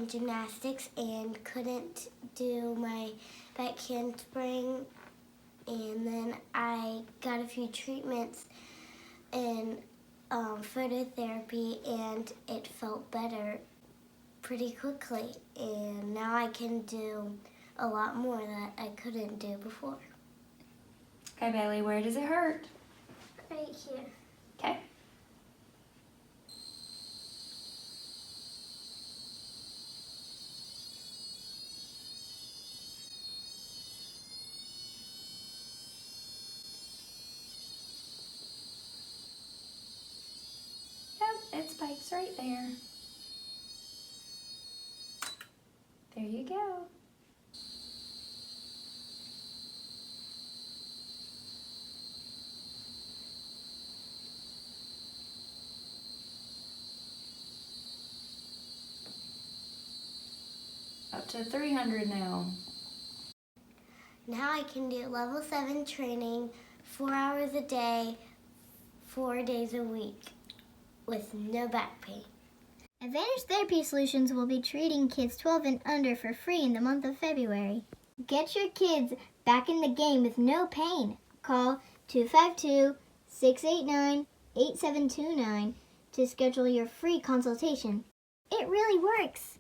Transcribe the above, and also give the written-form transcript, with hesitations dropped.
in gymnastics and couldn't do my back handspring, and then I got a few treatments in phototherapy, and it felt better pretty quickly, and now I can do a lot more that I couldn't do before. Okay, Bailey, where does it hurt? Right here. Okay. Yep, it spikes right there. There you go. Up to 300 now. Now I can do level 7 training 4 hours a day, 4 days a week with no back pain. Advantage Therapy Solutions will be treating kids 12 and under for free in the month of February. Get your kids back in the game with no pain. Call 252-689-8729 to schedule your free consultation. It really works.